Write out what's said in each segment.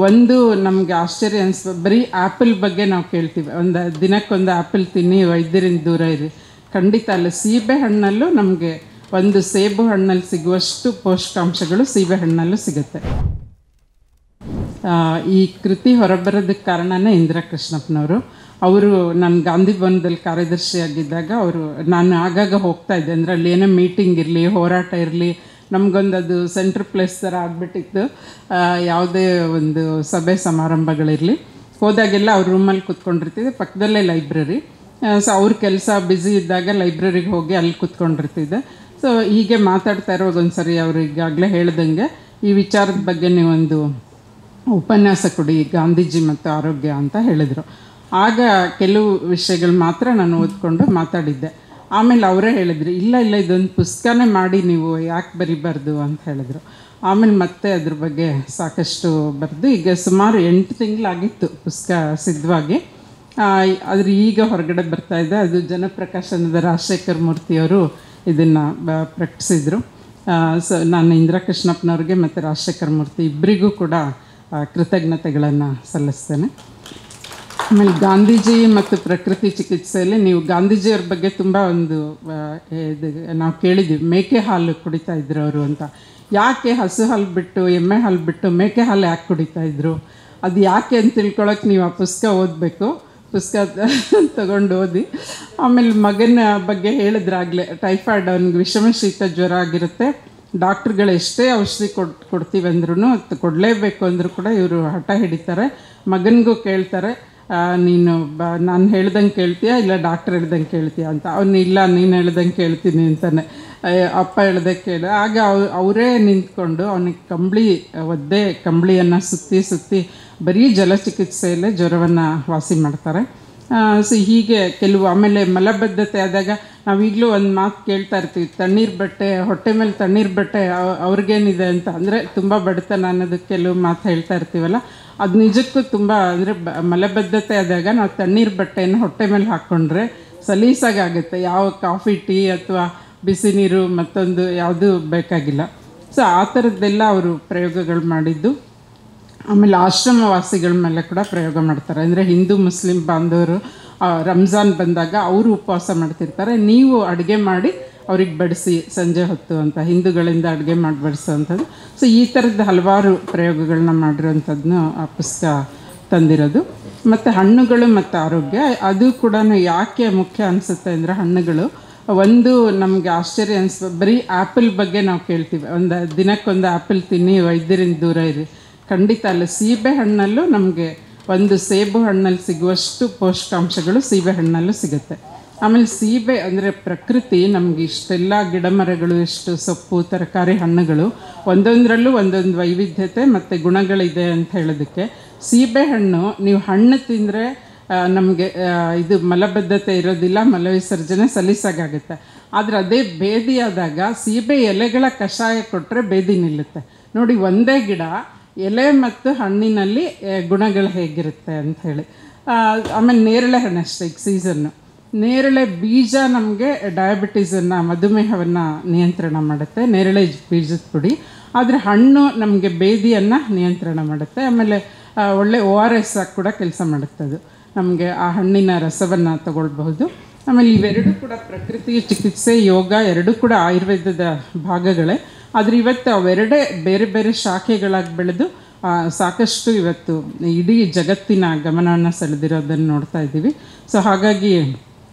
ಒಂದು ನಮಗೆ ಆಶ್ಚರ್ಯ ಅನಿಸ್ಬೋದು, ಬರೀ ಆ್ಯಪಲ್ ಬಗ್ಗೆ ನಾವು ಕೇಳ್ತೀವಿ, ಒಂದು ದಿನಕ್ಕೊಂದು ಆ್ಯಪಲ್ ತಿನ್ನಿ, ವೈದ್ಯರಿಂದ ದೂರ ಇರಿ. ಖಂಡಿತ ಅಲ್ಲ. ಸೀಬೆ ಹಣ್ಣಲ್ಲೂ ನಮಗೆ ಒಂದು ಸೇಬು ಹಣ್ಣಲ್ಲಿ ಸಿಗುವಷ್ಟು ಪೋಷಕಾಂಶಗಳು ಸೀಬೆ ಹಣ್ಣಲ್ಲೂ ಸಿಗುತ್ತೆ. ಈ ಕೃತಿ ಹೊರಬರೋದಕ್ಕೆ ಕಾರಣನೇ ಇಂದಿರಾ ಕೃಷ್ಣಪ್ಪನವರು. ಅವರು ನಾನು ಗಾಂಧಿ ಭವನದಲ್ಲಿ ಕಾರ್ಯದರ್ಶಿಯಾಗಿದ್ದಾಗ ನಾನು ಆಗಾಗ ಹೋಗ್ತಾ ಇದ್ದೆ. ಅಂದರೆ ಅಲ್ಲಿ ಏನೇ ಮೀಟಿಂಗ್ ಇರಲಿ, ಹೋರಾಟ ಇರಲಿ, ನಮಗೊಂದು ಅದು ಸೆಂಟ್ರ್ ಪ್ಲೇಸ್ ಥರ ಆಗಿಬಿಟ್ಟಿತ್ತು. ಯಾವುದೇ ಒಂದು ಸಭೆ ಸಮಾರಂಭಗಳಿರಲಿ, ಹೋದಾಗೆಲ್ಲ ಅವ್ರ ರೂಮಲ್ಲಿ ಕೂತ್ಕೊಂಡಿರ್ತಿದ್ದೆ. ಪಕ್ಕದಲ್ಲೇ ಲೈಬ್ರರಿ. ಸೊ ಅವ್ರ ಕೆಲಸ ಬ್ಯುಸಿ ಇದ್ದಾಗ ಲೈಬ್ರರಿಗೆ ಹೋಗಿ ಅಲ್ಲಿ ಕೂತ್ಕೊಂಡಿರ್ತಿದ್ದೆ. ಸೊ ಹೀಗೆ ಮಾತಾಡ್ತಾ ಇರುವಾಗ ಒಂದು ಸರಿ ಅವರು ಈಗಾಗಲೇ ಹೇಳ್ದಂಗೆ ಈ ವಿಚಾರದ ಬಗ್ಗೆ ನೀವೊಂದು ಉಪನ್ಯಾಸ ಕೊಡಿ, ಗಾಂಧೀಜಿ ಮತ್ತು ಆರೋಗ್ಯ ಅಂತ ಹೇಳಿದರು. ಆಗ ಕೆಲವು ವಿಷಯಗಳು ಮಾತ್ರ ನಾನು ಓದ್ಕೊಂಡು ಮಾತಾಡಿದ್ದೆ. ಆಮೇಲೆ ಅವರೇ ಹೇಳಿದ್ರು, ಇಲ್ಲ ಇದೊಂದು ಪುಸ್ತಕನೇ ಮಾಡಿ, ನೀವು ಯಾಕೆ ಬರಿಬಾರ್ದು ಅಂತ ಹೇಳಿದರು. ಆಮೇಲೆ ಮತ್ತೆ ಅದ್ರ ಬಗ್ಗೆ ಸಾಕಷ್ಟು ಬರೆದು ಈಗ ಸುಮಾರು 8 ತಿಂಗಳಾಗಿತ್ತು ಪುಸ್ತಕ ಸಿದ್ಧವಾಗಿ. ಆದರೆ ಈಗ ಹೊರಗಡೆ ಬರ್ತಾಯಿದೆ. ಅದು ಜನಪ್ರಕಾಶನದ ರಾಜಶೇಖರ ಮೂರ್ತಿಯವರು ಇದನ್ನು ಪ್ರಕಟಿಸಿದರು. ಸೊ ನಾನು ಇಂದಿರಾ ಕೃಷ್ಣಪ್ಪನವ್ರಿಗೆ ಮತ್ತು ರಾಜಶೇಖರ ಮೂರ್ತಿ ಇಬ್ಬರಿಗೂ ಕೂಡ ಕೃತಜ್ಞತೆಗಳನ್ನು ಸಲ್ಲಿಸ್ತೇನೆ. ಆಮೇಲೆ ಗಾಂಧೀಜಿ ಮತ್ತು ಪ್ರಕೃತಿ ಚಿಕಿತ್ಸೆಯಲ್ಲಿ ನೀವು ಗಾಂಧೀಜಿಯವ್ರ ಬಗ್ಗೆ ತುಂಬ ಒಂದು ನಾವು ಕೇಳಿದ್ದೀವಿ, ಮೇಕೆ ಹಾಲು ಕುಡಿತಾ ಇದ್ರು ಅವರು ಅಂತ. ಯಾಕೆ ಹಸು ಹಾಲು ಬಿಟ್ಟು, ಎಮ್ಮೆ ಹಾಲು ಬಿಟ್ಟು ಮೇಕೆ ಹಾಲು ಯಾಕೆ ಕುಡಿತಾಯಿದ್ರು, ಅದು ಯಾಕೆ ಅಂತ ತಿಳ್ಕೊಳಕ್ಕೆ ನೀವು ಆ ಪುಸ್ತಕ ಓದಬೇಕು. ಪುಸ್ತಕ ತಗೊಂಡು ಓದಿ. ಆಮೇಲೆ ಮಗನ ಬಗ್ಗೆ ಹೇಳಿದ್ರಾಗಲೇ, ಟೈಫಾಯ್ಡ್, ಅವ್ನಿಗೆ ವಿಷಮ ಶೀತ ಜ್ವರ ಆಗಿರುತ್ತೆ. ಡಾಕ್ಟ್ರುಗಳು ಎಷ್ಟೇ ಔಷಧಿ ಕೊಡ್ತೀವಿ ಅಂದ್ರೂ ಕೊಡಲೇಬೇಕು ಅಂದರೂ ಕೂಡ ಇವರು ಹಠ ಹಿಡಿತಾರೆ. ಮಗನಿಗೂ ಕೇಳ್ತಾರೆ, ನೀನು ನಾನು ಹೇಳ್ದಂಗೆ ಕೇಳ್ತೀಯಾ ಇಲ್ಲ ಡಾಕ್ಟ್ರ್ ಹೇಳ್ದಂಗೆ ಕೇಳ್ತೀಯಾ ಅಂತ. ಅವನು ಇಲ್ಲ, ನೀನು ಹೇಳ್ದಂಗೆ ಕೇಳ್ತೀನಿ ಅಂತಾನೆ. ಅಪ್ಪ ಹೇಳ್ದಂಗೆ ಕೇಳಿ. ಆಗ ಅವರೇ ನಿಂತ್ಕೊಂಡು ಅವನಿಗೆ ಕಂಬಳಿಯನ್ನು ಸುತ್ತಿ ಬರೀ ಜಲಚಿಕಿತ್ಸೆಯಲ್ಲೇ ಜ್ವರವನ್ನು ವಾಸಿ ಮಾಡ್ತಾರೆ. ಸೊ ಹೀಗೆ ಕೆಲವು. ಆಮೇಲೆ ಮಲಬದ್ಧತೆ ಆದಾಗ ನಾವೀಗಲೂ ಒಂದು ಮಾತು ಕೇಳ್ತಾ ಇರ್ತೀವಿ, ತಣ್ಣೀರು ಬಟ್ಟೆ, ಹೊಟ್ಟೆ ಮೇಲೆ ತಣ್ಣೀರು ಬಟ್ಟೆ ಅವ್ರಿಗೇನಿದೆ ಅಂತ. ಅಂದರೆ ತುಂಬ ಬಡತನ ಅನ್ನೋದಕ್ಕೆ ಕೆಲವು ಮಾತು ಹೇಳ್ತಾ ಇರ್ತೀವಲ್ಲ, ಅದು ನಿಜಕ್ಕೂ ತುಂಬ. ಅಂದರೆ ಮಲಬದ್ಧತೆ ಆದಾಗ ನಾವು ತಣ್ಣೀರು ಬಟ್ಟೆಯನ್ನು ಹೊಟ್ಟೆ ಮೇಲೆ ಹಾಕ್ಕೊಂಡ್ರೆ ಸಲೀಸಾಗುತ್ತೆ. ಯಾವ ಕಾಫಿ, ಟೀ ಅಥವಾ ಬಿಸಿ ನೀರು ಮತ್ತೊಂದು ಯಾವುದೂ ಬೇಕಾಗಿಲ್ಲ. ಸೊ ಆ ಥರದ್ದೆಲ್ಲ ಅವರು ಪ್ರಯೋಗಗಳು ಮಾಡಿದ್ದು. ಆಮೇಲೆ ಆಶ್ರಮವಾಸಿಗಳ ಮೇಲೆ ಕೂಡ ಪ್ರಯೋಗ ಮಾಡ್ತಾರೆ. ಅಂದರೆ ಹಿಂದೂ ಮುಸ್ಲಿಂ ಬಾಂಧವರು ರಂಜಾನ್ ಬಂದಾಗ ಅವರು ಉಪವಾಸ ಮಾಡ್ತಿರ್ತಾರೆ, ನೀವು ಅಡುಗೆ ಮಾಡಿ ಅವ್ರಿಗೆ ಬಡಿಸಿ ಸಂಜೆ ಹೊತ್ತು ಅಂತ, ಹಿಂದೂಗಳಿಂದ ಅಡುಗೆ ಮಾಡಿ ಬಡಿಸೋವಂಥದ್ದು. ಸೊ ಈ ಥರದ್ದು ಹಲವಾರು ಪ್ರಯೋಗಗಳನ್ನ ಮಾಡಿರೋವಂಥದ್ದನ್ನು ಆ ಪುಸ್ತಕ ತಂದಿರೋದು. ಮತ್ತು ಹಣ್ಣುಗಳು ಮತ್ತು ಆರೋಗ್ಯ, ಅದು ಕೂಡ ಯಾಕೆ ಮುಖ್ಯ ಅನಿಸುತ್ತೆ ಅಂದರೆ, ಹಣ್ಣುಗಳು ಒಂದು ನಮಗೆ ಆಶ್ಚರ್ಯ ಅನಿಸ್ಬೋದು, ಬರೀ ಆ್ಯಪಲ್ ಬಗ್ಗೆ ನಾವು ಕೇಳ್ತೀವಿ, ಒಂದು ದಿನಕ್ಕೊಂದು ಆ್ಯಪಲ್ ತಿನ್ನಿ, ವೈದ್ಯರಿಂದ ದೂರ ಇರಿ. ಖಂಡಿತ ಅಲ್ಲ. ಸೀಬೆ ಹಣ್ಣಲ್ಲೂ ನಮಗೆ ಒಂದು ಸೇಬು ಹಣ್ಣಲ್ಲಿ ಸಿಗುವಷ್ಟು ಪೋಷಕಾಂಶಗಳು ಸೀಬೆ ಹಣ್ಣಲ್ಲೂ ಸಿಗುತ್ತೆ. ಆಮೇಲೆ ಸೀಬೆ ಅಂದರೆ ಪ್ರಕೃತಿ ನಮಗೆ ಇಷ್ಟೆಲ್ಲ ಗಿಡ ಮರಗಳು, ಇಷ್ಟು ಸೊಪ್ಪು, ತರಕಾರಿ, ಹಣ್ಣುಗಳು, ಒಂದೊಂದರಲ್ಲೂ ಒಂದೊಂದು ವೈವಿಧ್ಯತೆ ಮತ್ತು ಗುಣಗಳಿದೆ ಅಂತ ಹೇಳೋದಕ್ಕೆ. ಸೀಬೆ ಹಣ್ಣು ನೀವು ಹಣ್ಣು ತಿಂದರೆ ನಮಗೆ ಇದು ಮಲಬದ್ಧತೆ ಇರೋದಿಲ್ಲ, ಮಲವಿಸರ್ಜನೆ ಸಲೀಸಾಗುತ್ತೆ. ಆದರೆ ಅದೇ ಬೇದಿ ಆದಾಗ ಸೀಬೆ ಎಲೆಗಳ ಕಷಾಯ ಕೊಟ್ಟರೆ ಬೇದಿ ನಿಲ್ಲುತ್ತೆ. ನೋಡಿ, ಒಂದೇ ಗಿಡ, ಎಲೆ ಮತ್ತು ಹಣ್ಣಿನಲ್ಲಿ ಗುಣಗಳು ಹೇಗಿರುತ್ತೆ ಅಂಥೇಳಿ. ಆಮೇಲೆ ನೇರಳೆ ಹಣ್ಣು ಅಷ್ಟೇ, ಈಗ ಸೀಸನ್ನು. ನೇರಳೆ ಬೀಜ ನಮಗೆ ಡಯಾಬಿಟೀಸನ್ನು, ಮಧುಮೇಹವನ್ನು ನಿಯಂತ್ರಣ ಮಾಡುತ್ತೆ, ನೇರಳೆ ಬೀಜದ ಪುಡಿ. ಆದರೆ ಹಣ್ಣು ನಮಗೆ ಬೇದಿಯನ್ನು ನಿಯಂತ್ರಣ ಮಾಡುತ್ತೆ. ಆಮೇಲೆ ಒಳ್ಳೆ ORS ಕೂಡ ಕೆಲಸ ಮಾಡುತ್ತೆ. ಅದು ನಮಗೆ ಆ ಹಣ್ಣಿನ ರಸವನ್ನು ತಗೊಳ್ಬಹುದು. ಆಮೇಲೆ ಇವೆರಡೂ ಕೂಡ ಪ್ರಕೃತಿ ಚಿಕಿತ್ಸೆ, ಯೋಗ ಎರಡೂ ಕೂಡ ಆಯುರ್ವೇದದ ಭಾಗಗಳೇ. ಆದರೆ ಇವತ್ತು ಅವೆರಡೇ ಬೇರೆ ಬೇರೆ ಶಾಖೆಗಳಾಗಿ ಬೆಳೆದು ಸಾಕಷ್ಟು ಇವತ್ತು ಇಡೀ ಜಗತ್ತಿನ ಗಮನವನ್ನು ಸೆಳೆದಿರೋದನ್ನು ನೋಡ್ತಾ ಇದ್ದೀವಿ. ಸೊ ಹಾಗಾಗಿ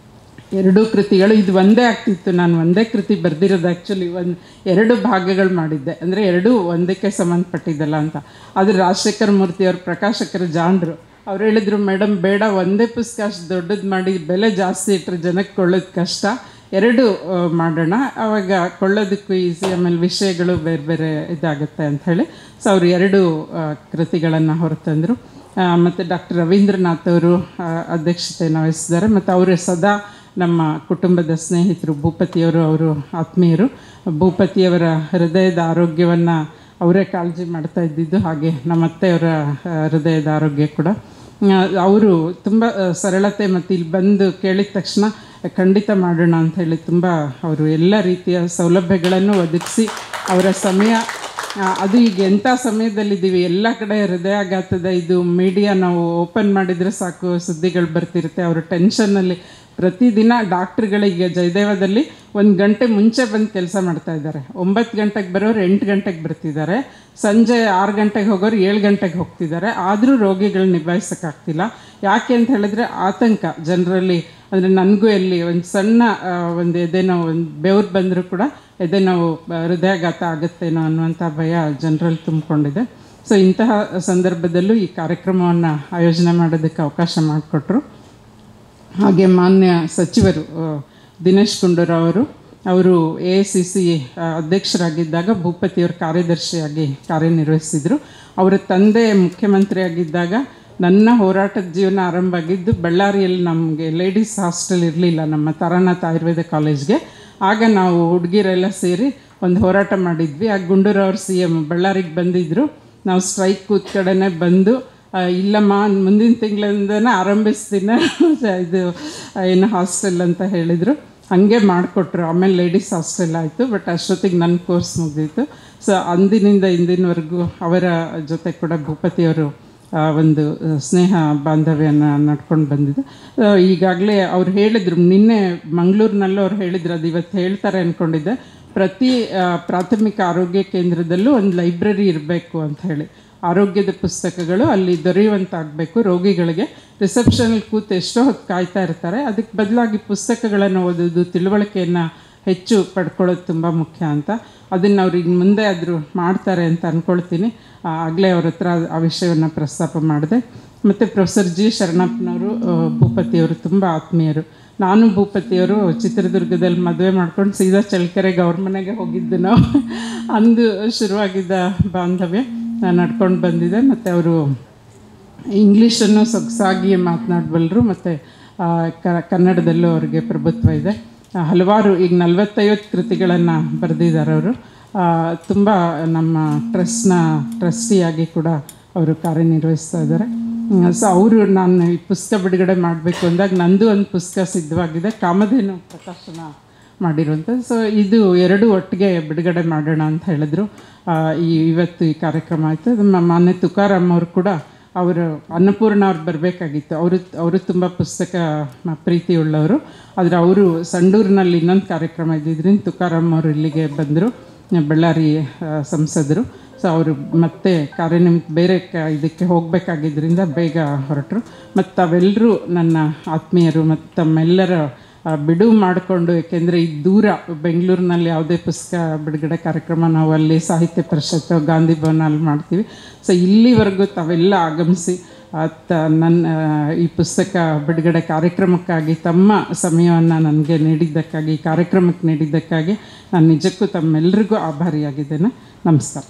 ಎರಡೂ ಕೃತಿಗಳು, ಇದು ಒಂದೇ ಆಗ್ತಿತ್ತು. ನಾನು ಒಂದೇ ಕೃತಿ ಬರೆದಿರೋದು ಆ್ಯಕ್ಚುಲಿ 2 ಭಾಗಗಳು ಮಾಡಿದ್ದೆ, ಅಂದರೆ ಎರಡೂ ಒಂದಕ್ಕೆ ಸಂಬಂಧಪಟ್ಟಿದ್ದಲ್ಲ ಅಂತ. ಆದರೆ ರಾಜಶೇಖರ ಮೂರ್ತಿಯವರು ಪ್ರಕಾಶಕರು ಜಾಣರು. ಅವ್ರು ಹೇಳಿದರು, ಮೇಡಮ್ ಬೇಡ, ಒಂದೇ ಪುಸ್ತಕ ಅಷ್ಟು ದೊಡ್ಡದು ಮಾಡಿ ಬೆಲೆ ಜಾಸ್ತಿ ಇಟ್ಟರೆ ಜನಕ್ಕೆ ಕೊಳ್ಳೋದು ಕಷ್ಟ, 2 ಮಾಡೋಣ, ಆವಾಗ ಕೊಳ್ಳೋದಕ್ಕೂ ಈಸಿ, ಆಮೇಲೆ ವಿಷಯಗಳು ಬೇರೆ ಬೇರೆ ಇದಾಗುತ್ತೆ ಅಂಥೇಳಿ. ಸೊ ಅವರು 2 ಕೃತಿಗಳನ್ನು ಹೊರತಂದರು. ಮತ್ತು ಡಾಕ್ಟರ್ ರವೀಂದ್ರನಾಥ್ ಅವರು ಅಧ್ಯಕ್ಷತೆಯನ್ನು ವಹಿಸಿದ್ದಾರೆ. ಮತ್ತು ಅವರು ಸದಾ ನಮ್ಮ ಕುಟುಂಬದ ಸ್ನೇಹಿತರು, ಭೂಪತಿಯವರು, ಅವರು ಆತ್ಮೀಯರು. ಭೂಪತಿಯವರ ಹೃದಯದ ಆರೋಗ್ಯವನ್ನು ಅವರೇ ಕಾಳಜಿ ಮಾಡ್ತಾ ಇದ್ದಿದ್ದು, ಹಾಗೆ ನಮ್ಮ ಅತ್ತೆಯವರ ಹೃದಯದ ಆರೋಗ್ಯ ಕೂಡ. ಅವರು ತುಂಬ ಸರಳತೆ, ಮತ್ತು ಇಲ್ಲಿ ಬಂದು ಕೇಳಿದ ತಕ್ಷಣ ಖಂಡಿತ ಮಾಡೋಣ ಅಂಥೇಳಿ ತುಂಬ ಅವರು ಎಲ್ಲ ರೀತಿಯ ಸೌಲಭ್ಯಗಳನ್ನು ಒದಗಿಸಿ ಅವರ ಸಮಯ ಅದು ಈಗ ಎಂಥ ಸಮಯದಲ್ಲಿದ್ದೀವಿ, ಎಲ್ಲ ಕಡೆ ಹೃದಯಾಘಾತದ ಇದು ಮೀಡಿಯಾ ನಾವು ಓಪನ್ ಮಾಡಿದರೆ ಸಾಕು ಸುದ್ದಿಗಳು ಬರ್ತಿರುತ್ತೆ. ಅವರು ಟೆನ್ಷನ್ನಲ್ಲಿ ಪ್ರತಿದಿನ ಡಾಕ್ಟ್ರುಗಳಿಗೆ ಜಯದೇವದಲ್ಲಿ 1 ಗಂಟೆ ಮುಂಚೆ ಬಂದು ಕೆಲಸ ಮಾಡ್ತಾಯಿದ್ದಾರೆ. 9 ಗಂಟೆಗೆ ಬರೋರು 8 ಗಂಟೆಗೆ ಬರ್ತಿದ್ದಾರೆ, ಸಂಜೆ 6 ಗಂಟೆಗೆ ಹೋಗೋರು 7 ಗಂಟೆಗೆ ಹೋಗ್ತಿದ್ದಾರೆ. ಆದರೂ ರೋಗಿಗಳು ನಿಭಾಯಿಸೋಕ್ಕಾಗ್ತಿಲ್ಲ. ಯಾಕೆ ಅಂತ ಹೇಳಿದ್ರೆ ಆತಂಕ ಜನರಲ್ಲಿ. ಅಂದರೆ ನನಗೂ ಎಲ್ಲಿ ಒಂದು ಸಣ್ಣ ಒಂದು ಎದೆನೋವು, ಒಂದು ಬೆವರು ಬಂದರೂ ಕೂಡ ಎದೆನೋವು, ಹೃದಯಾಘಾತ ಆಗುತ್ತೇನೋ ಅನ್ನುವಂಥ ಭಯ ಜನರಲ್ಲಿ ತುಂಬಿಕೊಂಡಿದೆ. ಸೊ ಇಂತಹ ಸಂದರ್ಭದಲ್ಲೂ ಈ ಕಾರ್ಯಕ್ರಮವನ್ನು ಆಯೋಜನೆ ಮಾಡೋದಕ್ಕೆ ಅವಕಾಶ ಮಾಡಿಕೊಟ್ರು. ಹಾಗೆ ಮಾನ್ಯ ಸಚಿವರು ದಿನೇಶ್ ಗುಂಡೂರಾವ್ ಅವರು AICC ಅಧ್ಯಕ್ಷರಾಗಿದ್ದಾಗ ಭೂಪತಿಯವರು ಕಾರ್ಯದರ್ಶಿಯಾಗಿ ಕಾರ್ಯನಿರ್ವಹಿಸಿದರು. ಅವರ ತಂದೆ ಮುಖ್ಯಮಂತ್ರಿಯಾಗಿದ್ದಾಗ ನನ್ನ ಹೋರಾಟದ ಜೀವನ ಆರಂಭ ಆಗಿದ್ದು ಬಳ್ಳಾರಿಯಲ್ಲಿ. ನಮಗೆ ಲೇಡೀಸ್ ಹಾಸ್ಟೆಲ್ ಇರಲಿಲ್ಲ ನಮ್ಮ ತಾರಾನಾಥ್ ಆಯುರ್ವೇದ ಕಾಲೇಜ್ಗೆ. ಆಗ ನಾವು ಹುಡುಗಿರೆಲ್ಲ ಸೇರಿ ಒಂದು ಹೋರಾಟ ಮಾಡಿದ್ವಿ. ಆಗ ಗುಂಡೂರಾವ್ CM ಬಳ್ಳಾರಿಗೆ ಬಂದಿದ್ದರು. ನಾವು ಸ್ಟ್ರೈಕ್ ಕೂತ್ ಕಡೆನೇ ಬಂದು, ಇಲ್ಲಮ್ಮ ಮುಂದಿನ ತಿಂಗಳಿಂದನೇ ಆರಂಭಿಸ್ತೀನಿ ಇದು ಏನು ಹಾಸ್ಟೆಲ್ ಅಂತ ಹೇಳಿದರು. ಹಾಗೆ ಮಾಡಿಕೊಟ್ರು. ಆಮೇಲೆ ಲೇಡೀಸ್ ಹಾಸ್ಟೆಲ್ ಆಯಿತು. ಬಟ್ ಅಷ್ಟೊತ್ತಿಗೆ ನನ್ನ ಕೋರ್ಸ್ ಮುಗಿದಿತ್ತು. ಸೊ ಅಂದಿನಿಂದ ಇಂದಿನವರೆಗೂ ಅವರ ಜೊತೆ ಕೂಡ ಭೂಪತಿಯವರು ಒಂದು ಸ್ನೇಹ ಬಾಂಧವ್ಯನ ನಡ್ಕೊಂಡು ಬಂದಿದೆ. ಈಗಾಗಲೇ ಅವ್ರು ಹೇಳಿದರು, ನಿನ್ನೆ ಮಂಗಳೂರಿನಲ್ಲೂ ಅವ್ರು ಹೇಳಿದ್ರು, ಅದು ಇವತ್ತು ಹೇಳ್ತಾರೆ ಅಂದ್ಕೊಂಡಿದ್ದೆ, ಪ್ರತಿ ಪ್ರಾಥಮಿಕ ಆರೋಗ್ಯ ಕೇಂದ್ರದಲ್ಲೂ ಒಂದು ಲೈಬ್ರರಿ ಇರಬೇಕು ಅಂತ ಹೇಳಿ. ಆರೋಗ್ಯದ ಪುಸ್ತಕಗಳು ಅಲ್ಲಿ ದೊರೆಯುವಂತಾಗಬೇಕು ರೋಗಿಗಳಿಗೆ. ರಿಸೆಪ್ಷನಲ್ಲಿ ಕೂತು ಎಷ್ಟೋ ಹೊತ್ತು ಕಾಯ್ತಾ ಇರ್ತಾರೆ. ಅದಕ್ಕೆ ಬದಲಾಗಿ ಪುಸ್ತಕಗಳನ್ನು ಓದೋದು, ತಿಳುವಳಿಕೆಯನ್ನು ಹೆಚ್ಚು ಪಡ್ಕೊಳ್ಳೋದು ತುಂಬ ಮುಖ್ಯ ಅಂತ. ಅದನ್ನು ಅವ್ರಿಗೆ ಮುಂದೆ ಆದರೂ ಮಾಡ್ತಾರೆ ಅಂತ ಅಂದ್ಕೊಳ್ತೀನಿ. ಆಗಲೇ ಅವ್ರ ಹತ್ರ ಆ ವಿಷಯವನ್ನು ಪ್ರಸ್ತಾಪ ಮಾಡಿದೆ. ಮತ್ತು ಪ್ರೊಫೆಸರ್ G. ಶರಣಪ್ಪನವರು ಭೂಪತಿಯವರು ತುಂಬ ಆತ್ಮೀಯರು. ನಾನು ಭೂಪತಿಯವರು ಚಿತ್ರದುರ್ಗದಲ್ಲಿ ಮದುವೆ ಮಾಡ್ಕೊಂಡು ಸೀದಾ ಚಳ್ಳಕೆರೆಗೆ ಅವ್ರ ಮನೆಗೆ ಹೋಗಿದ್ದು ನಾವು. ಅಂದು ಶುರುವಾಗಿದ್ದ ಬಾಂಧವ್ಯ ನಡ್ಕೊಂಡು ಬಂದಿದೆ. ಮತ್ತು ಅವರು ಇಂಗ್ಲೀಷನ್ನು ಸೊಗಸಾಗಿ ಮಾತನಾಡಬಲ್ಲರು. ಮತ್ತು ಕನ್ನಡದಲ್ಲೂ ಅವ್ರಿಗೆ ಪ್ರಭುತ್ವ ಇದೆ. ಹಲವಾರು ಈಗ 40-50 ಕೃತಿಗಳನ್ನು ಬರೆದಿದ್ದಾರೆ ಅವರು. ತುಂಬ ನಮ್ಮ ಟ್ರಸ್ಟ್ನ ಟ್ರಸ್ಟಿಯಾಗಿ ಕೂಡ ಅವರು ಕಾರ್ಯನಿರ್ವಹಿಸ್ತಾ ಇದ್ದಾರೆ. ಸೊ ಅವರು ನಾನು ಈ ಪುಸ್ತಕ ಬಿಡುಗಡೆ ಮಾಡಬೇಕು ಅಂದಾಗ ನಂದು ಒಂದು ಪುಸ್ತಕ ಸಿದ್ಧವಾಗಿದೆ, ಕಾಮಧೇನು ಪ್ರಕಾಶನ ಮಾಡಿರುವಂಥದ್ದು. ಸೊ ಇದು 2 ಒಟ್ಟಿಗೆ ಬಿಡುಗಡೆ ಮಾಡೋಣ ಅಂತ ಹೇಳಿದ್ರು. ಇವತ್ತು ಈ ಕಾರ್ಯಕ್ರಮ ಆಯಿತು. ಮಾನ್ಯ ತುಕಾರಾಮ್ ಅವರು ಕೂಡ, ಅವರು ಅನ್ನಪೂರ್ಣ ಅವ್ರು ಬರಬೇಕಾಗಿತ್ತು. ಅವರು ತುಂಬ ಪುಸ್ತಕ ಪ್ರೀತಿಯುಳ್ಳವರು. ಆದರೆ ಅವರು ಸಂಡೂರಿನಲ್ಲಿ ಇನ್ನೊಂದು ಕಾರ್ಯಕ್ರಮ ಇದ್ದಿದ್ದರಿಂದ ತುಕಾರಾಮ್ ಅವರು ಇಲ್ಲಿಗೆ ಬಂದರು, ಬಳ್ಳಾರಿ ಸಂಸದರು. ಸೊ ಅವರು ಮತ್ತೆ ಕಾರ್ಯನಿಮಿತ್ತ ಬೇರೆ ಇದಕ್ಕೆ ಹೋಗಬೇಕಾಗಿದ್ದರಿಂದ ಬೇಗ ಹೊರಟರು. ಮತ್ತು ತಾವೆಲ್ಲರೂ ನನ್ನ ಆತ್ಮೀಯರು ಮತ್ತು ತಮ್ಮೆಲ್ಲರ ಬಿಡುವು ಮಾಡಿಕೊಂಡು, ಏಕೆಂದರೆ ಈ ದೂರ ಬೆಂಗಳೂರಿನಲ್ಲಿ ಯಾವುದೇ ಪುಸ್ತಕ ಬಿಡುಗಡೆ ಕಾರ್ಯಕ್ರಮ ನಾವು ಅಲ್ಲಿ ಸಾಹಿತ್ಯ ಪರಿಷತ್ತು ಗಾಂಧಿ ಭವನಲ್ಲಿ ಮಾಡ್ತೀವಿ. ಸೊ ಇಲ್ಲಿವರೆಗೂ ತಾವೆಲ್ಲ ಆಗಮಿಸಿ ನನ್ನ ಈ ಪುಸ್ತಕ ಬಿಡುಗಡೆ ಕಾರ್ಯಕ್ರಮಕ್ಕಾಗಿ ತಮ್ಮ ಸಮಯವನ್ನು ನನಗೆ ನೀಡಿದ್ದಕ್ಕಾಗಿ, ಈ ಕಾರ್ಯಕ್ರಮಕ್ಕೆ ನೀಡಿದ್ದಕ್ಕಾಗಿ ನಾನು ನಿಜಕ್ಕೂ ತಮ್ಮೆಲ್ಲರಿಗೂ ಆಭಾರಿಯಾಗಿದ್ದೇನೆ. ನಮಸ್ಕಾರ.